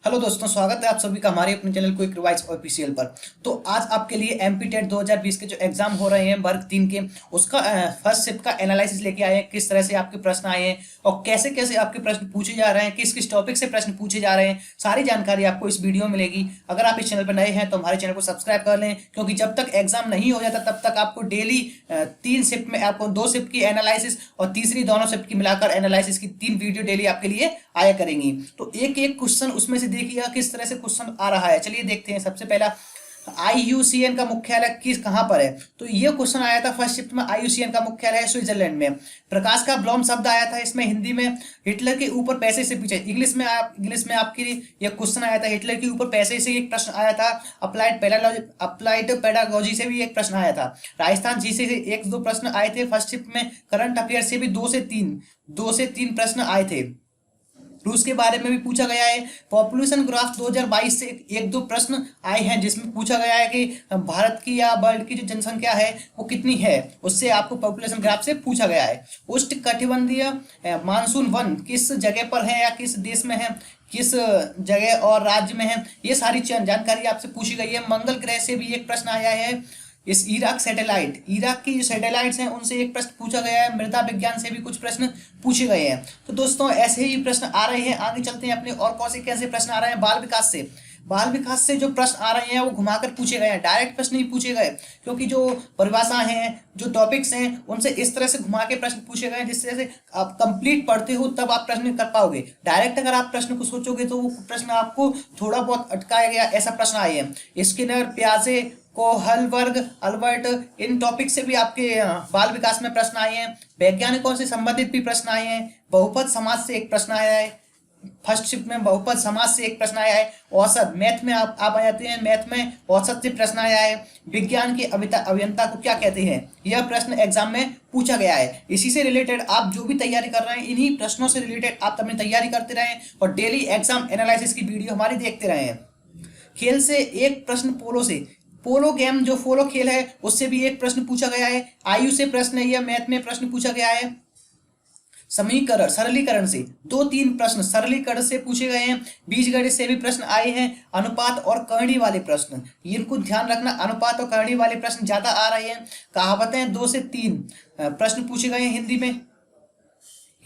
Hello दोस्तों, स्वागत है आप सभी का हमारे अपने चैनल क्विक रिवाइज ऑफिशियल पर। तो आज आपके लिए एमपी टेट 2020 के जो एग्जाम हो रहे हैं वर्ग 3 के, उसका फर्स्ट शिफ्ट का एनालिसिस लेके आए हैं। किस तरह से आपके प्रश्न आए हैं और कैसे कैसे आपके प्रश्न पूछे जा रहे हैं, किस किस टॉपिक से प्रश्न पूछे जा रहे हैं, सारी जानकारी आपको इस वीडियो में मिलेगी। अगर आप इस चैनल पर नए हैं तो हमारे चैनल को सब्सक्राइब कर लें, क्योंकि जब तक एग्जाम नहीं हो जाता तब तक आपको डेली 3 शिफ्ट में आपको 2 शिफ्ट की एनालिसिस और तीसरी दोनों शिफ्ट की मिलाकर एनालिसिस की 3 वीडियो डेली आपके लिए आया करेंगी। तो एक एक क्वेश्चन उसमें से देखिएगा किस तरह से क्वेश्चन आ रहा है। चलिए देखते हैं। सबसे पहला, आईयूसीएन का मुख्यालय कहां पर है? तो ये क्वेश्चन आया था फर्स्ट शिफ्ट में। आईयूसीएन का मुख्यालय है स्विट्जरलैंड में। प्रकाश का ब्लॉम शब्द आया था इसमें हिंदी में, हिटलर के ऊपर पैसे से पीछे। इंग्लिश में आपके लिए यह क्वेश्चन आया था, हिटलर के ऊपर पैसे से एक प्रश्न आया था। अप्लाइड पेडागोजी से भी एक प्रश्न आया था। राजस्थान जी से एक दो प्रश्न आए थे फर्स्ट शिफ्ट में। करंट अफेयर से भी 2 से 3 प्रश्न आए थे। रूस के बारे में भी पूछा गया है। पॉपुलेशन ग्राफ 2022 से एक दो प्रश्न आए हैं, जिसमें पूछा गया है कि भारत की या वर्ल्ड की जो जनसंख्या है वो कितनी है, उससे आपको पॉपुलेशन ग्राफ से पूछा गया है। उष्ण कटिबंधीय मानसून वन किस जगह पर है या किस देश में है, किस जगह और राज्य में है, ये सारी जानकारी आपसे पूछी गई है। मंगल ग्रह से भी एक प्रश्न आया है। इस इराक की जो सैटेलाइट्स हैं उनसे एक प्रश्न पूछा गया है। मृदा विज्ञान से भी कुछ प्रश्न पूछे गए हैं। तो दोस्तों ऐसे ही प्रश्न आ रहे हैं। आगे चलते हैं अपने और कौन से कैसे प्रश्न आ रहे हैं। बाल विकास से जो प्रश्न आ रहे हैं वो घुमाकर पूछे गए हैं, डायरेक्ट प्रश्न नहीं पूछे गए, क्योंकि जो परिभाषा हैं, जो टॉपिक्स हैं, उनसे इस तरह से घुमा के प्रश्न पूछे गए जिससे से आप कंप्लीट पढ़ते हो तब आप प्रश्न कर पाओगे। डायरेक्ट अगर आप प्रश्न को सोचोगे तो वो प्रश्न आपको थोड़ा बहुत अटकाया गया, ऐसा प्रश्न आए हैं। स्किनर, प्याजे, कोहलबर्ग, अल्बर्ट, इन टॉपिक से भी आपके बाल विकास में प्रश्न आए हैं। वैज्ञानिकों से संबंधित भी प्रश्न आए हैं। बहुपद समाज से एक प्रश्न आया है फर्स्ट शिफ्ट में। बहुपद समाज से एक प्रश्न आया है। औसत, मैथ में आप आ जाते हैं, मैथ में औसत से प्रश्न आया है। विज्ञान के अभियंता को क्या कहते हैं, यह प्रश्न एग्जाम में पूछा गया है। इसी से रिलेटेड आप जो भी तैयारी कर रहे हैं, इन्हीं प्रश्नों से रिलेटेड आप अपनी तैयारी करते रहें और डेली एग्जाम एनालिसिस की वीडियो हमारी देखते रहें। खेल से एक प्रश्न, पोलो गेम जो पोलो खेल है उससे भी एक प्रश्न पूछा गया है। आयु से प्रश्न है, यह मैथ में प्रश्न पूछा गया है। सरलीकरण से 2-3 प्रश्न सरलीकरण से पूछे गए हैं। बीजगणित से भी प्रश्न आए हैं। अनुपात और करणी वाले प्रश्न, इनको ध्यान रखना, अनुपात और करणी वाले प्रश्न ज्यादा आ रहे हैं। कहावतें 2 से 3 प्रश्न पूछे गए हैं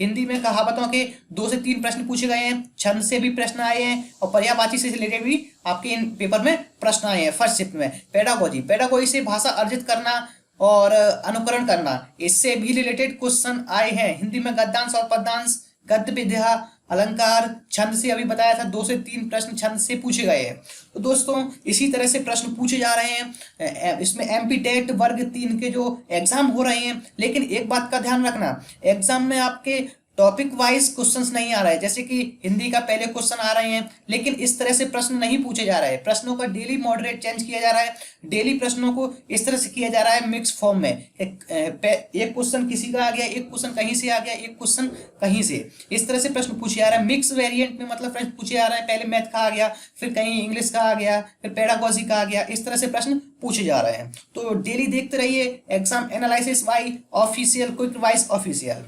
हिंदी में कहावतों के 2 से 3 प्रश्न पूछे गए हैं। छंद से भी प्रश्न आए हैं और पर्यायवाची से रिलेटेड भी आपके इन पेपर में प्रश्न आए हैं फर्स्ट शिफ्ट में। पेडागोजी से भाषा अर्जित करना और अनुकरण करना, इससे भी रिलेटेड क्वेश्चन आए हैं। हिंदी में गद्यांश और पद्यांश, गद्य विधा, अलंकार, छंद से अभी बताया था 2 से 3 प्रश्न छंद से पूछे गए हैं। तो दोस्तों इसी तरह से प्रश्न पूछे जा रहे हैं इसमें एमपी टेट वर्ग 3 के जो एग्जाम हो रहे हैं। लेकिन एक बात का ध्यान रखना, एग्जाम में आपके टॉपिक वाइज क्वेश्चंस नहीं आ रहे हैं। जैसे कि हिंदी का पहले क्वेश्चन आ रहे हैं, लेकिन इस तरह से प्रश्न नहीं पूछे जा रहे हैं। प्रश्नों का डेली मॉडरेट चेंज किया जा रहा है। डेली प्रश्नों को इस तरह से किया जा रहा है मिक्स फॉर्म में। एक क्वेश्चन किसी का आ गया, एक क्वेश्चन कहीं से आ गया, एक क्वेश्चन कहीं से, इस तरह से प्रश्न पूछे जा रहा है। मिक्स वेरिएंट में मतलब प्रश्न पूछे जा रहा है, पहले मैथ का आ गया, फिर कहीं इंग्लिश का आ गया, फिर पेडागोजी का आ गया, इस तरह से प्रश्न पूछे जा रहे हैं। तो डेली देखते रहिए exam analysis bye official quick revise official.